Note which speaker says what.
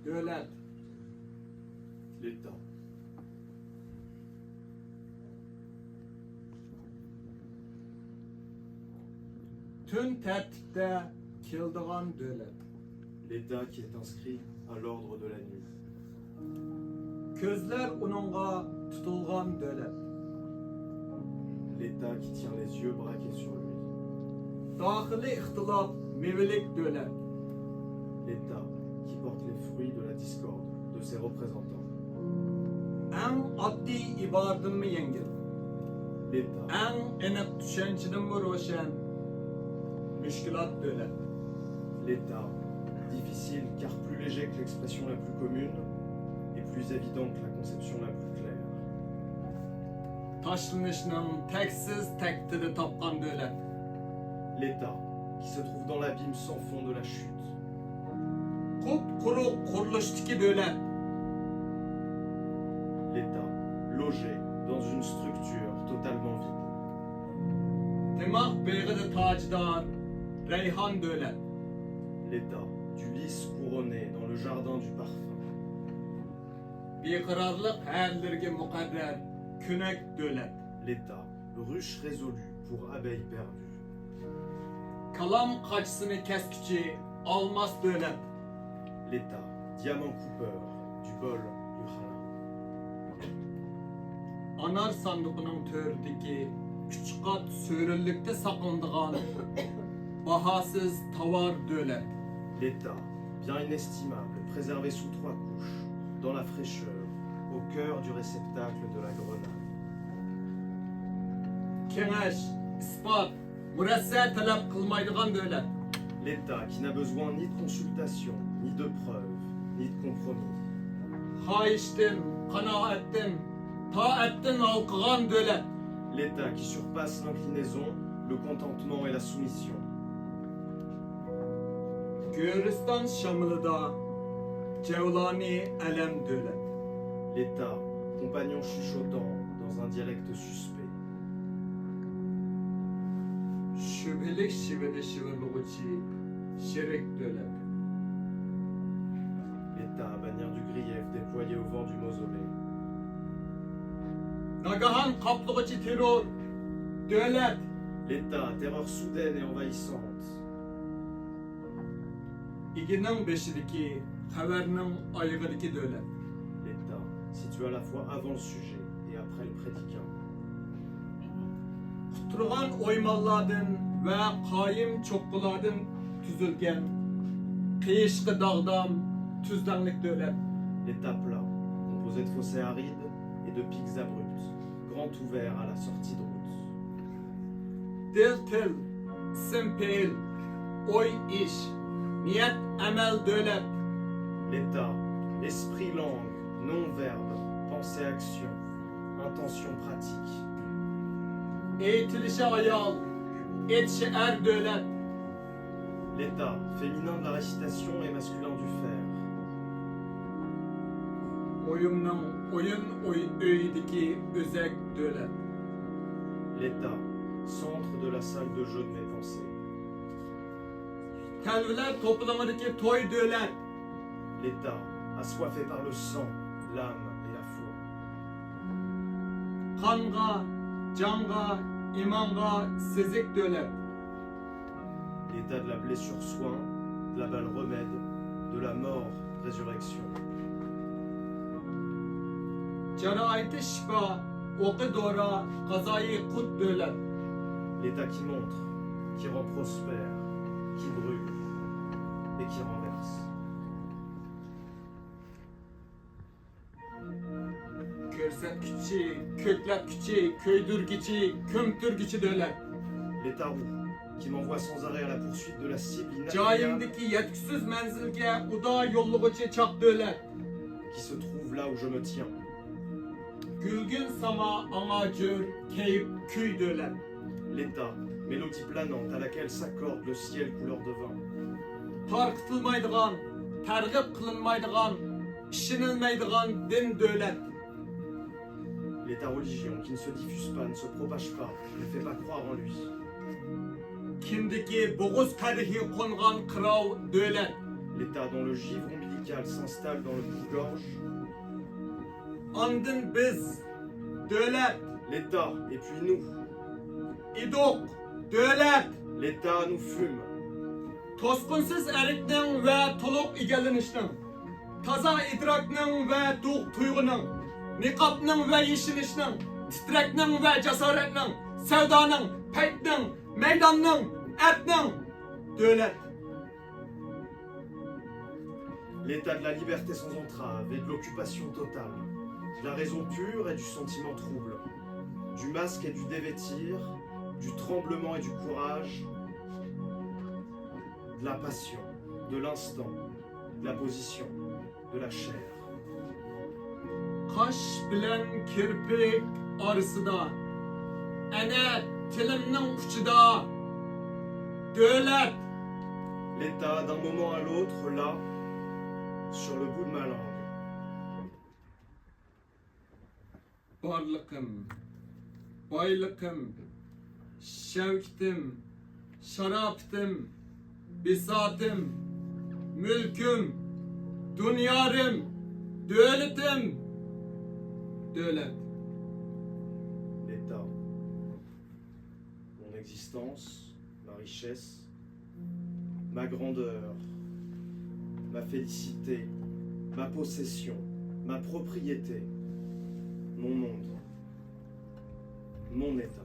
Speaker 1: Devlet.
Speaker 2: L'État.
Speaker 1: Tüm tertipte kildiğan devlet.
Speaker 2: L'État qui est inscrit à l'ordre de la nuit.
Speaker 1: Közler onunğa tutulğan devlet.
Speaker 2: L'État qui tient les yeux braqués sur lui.
Speaker 1: Dahili ihtilaf mevelik devlet.
Speaker 2: L'État qui porte les fruits de la discorde de ses représentants.
Speaker 1: En addi ibaretin mi yengil?
Speaker 2: L'État
Speaker 1: En enek düşünceden mi roşen? Müşkilat devlet.
Speaker 2: L'État, difficile car plus léger que l'expression la plus commune et plus évident que la conception la plus claire.
Speaker 1: Taşlanışının teksiz tektiri tapkan devlet.
Speaker 2: L'État, qui se trouve dans l'abîme sans fond de la chute.
Speaker 1: Kupkuru kuruluştaki devlet.
Speaker 2: L'État, logé dans une structure totalement vide.
Speaker 1: Demak beygide tacdar, reyhan devlet.
Speaker 2: L'État, du lys couronné dans le jardin du parfum.
Speaker 1: Beqararlık herlerge mukarrer, künek devlet.
Speaker 2: L'État, ruche résolue pour abeilles perdues.
Speaker 1: Kalam kaçsını keskçi, almaz devlet.
Speaker 2: L'État, diamant coupeur du bol du Hala.
Speaker 1: Anar sandıkının tördeki küçük kat sörüllükte saklandığan bahasız tavar devlet.
Speaker 2: L'État, bien inestimable, préservé sous 3 couches, dans la fraîcheur, au cœur du réceptacle de la grenade.
Speaker 1: Keneş, ispat, müresse talep kılmaydıgan devlet.
Speaker 2: L'État qui n'a besoin ni de consultation, ni de preuves, ni de compromis.
Speaker 1: Haiştin, kanaattin, taattin alkıgan devlet.
Speaker 2: L'État qui surpasse l'inclinaison, le contentement et la soumission.
Speaker 1: Güristan Şamlı'da Cevlani elem devlet.
Speaker 2: L'État, compagnon chuchotant dans un dialecte suspect.
Speaker 1: Şüphelik şiveli şivirluğuçi şerik devlet.
Speaker 2: L'État, bannière du grief déployée au vent du mausolée.
Speaker 1: Nagahan kaplığı terör devlet.
Speaker 2: L'État, terreur soudaine et envahissante.
Speaker 1: İginin beşideki, haberinin ayıgıdaki devlet.
Speaker 2: L'État, situé à la fois avant le sujet et après le prédicant.
Speaker 1: Kuturgan oymallardan ve kayım çokkulardan tüzülgen kıyışkı dağdam tüzdenlik devlet.
Speaker 2: L'État plat, composé de fossés arides et de pics abrupts, grand ouvert à la sortie de route.
Speaker 1: Dil til, simpel, oy iş, niyet emel devlet.
Speaker 2: L'État, esprit langue, non-verbe, pensée action, intention pratique.
Speaker 1: Eğitilişe ayal, etişe er devlet.
Speaker 2: L'État, féminin de la récitation et masculin du faire.
Speaker 1: Oyumның oyun öydeki özek devlet.
Speaker 2: L'État, centre de la salle de jeu de mes pensées.
Speaker 1: Telviler toplamadaki toy devlet.
Speaker 2: L'État, assoiffé par le sang, l'âme et la foi.
Speaker 1: Kanga, canga, imanga, sezik devlet.
Speaker 2: L'état de la blessure soin, de la balle remède, de la mort résurrection.
Speaker 1: Cerahati şifa, oku dora, kazayı kut devlet.
Speaker 2: L'état qui montre, qui rend prospère, qui brûle et qui renverse.
Speaker 1: Körsetküçi, kökletküçi, köydürgüçi, kömtürgüçi devlet.
Speaker 2: L'état roux, qui m'envoie sans arrêt à la poursuite de la cible inatteignable
Speaker 1: Cayimdeki yetkisiz menzilge uda yolluğuçu çak devlet.
Speaker 2: qui se trouve là où je me tiens.
Speaker 1: Gülgün sama amacır, keyip küy devlet.
Speaker 2: L'état, mélodie planante à laquelle s'accorde le ciel couleur de vin.
Speaker 1: Tarkıtılmaydıgan, tergip kılınmaydıgan, işinilmeydigan din devlet.
Speaker 2: L'état religion qui ne se diffuse pas, ne se propage pas, ne fait pas croire en lui.
Speaker 1: Kimdiki boğuz kadehi kongan kırav devlet.
Speaker 2: L'État dont le givre ombilical s'installe dans le coupe-gorge.
Speaker 1: Andın biz, devlet,
Speaker 2: L'État, et puis nous.
Speaker 1: idok, devlet,
Speaker 2: L'État nous fume.
Speaker 1: toskunsuz erikning ve toluq egelenişning, taza idrakning ve dug tuyğuning, niqabning ve yeshinishning, titrekning ve jasoratning, savdoning, paytning, maydonning, ertning, devlet.
Speaker 2: L'état de la liberté sans entrave et de l'occupation totale, de la raison pure et du sentiment trouble, du masque et du dévêtir, du tremblement et du courage, de la passion, de l'instant, de la position, de la chair.
Speaker 1: Kaş bilen kirpik arasında, ene tilimning uçida, devlet.
Speaker 2: L'état d'un moment à l'autre, là, sur le bout de ma langue.
Speaker 1: Barlıkım, baylıkım, şevktim, şaraptım, bisatım, mülküm, dünyarım, devletim, devlet.
Speaker 2: L'état, mon existence, ma richesse, ma grandeur, ma félicité, ma possession, ma propriété, mon monde, mon état.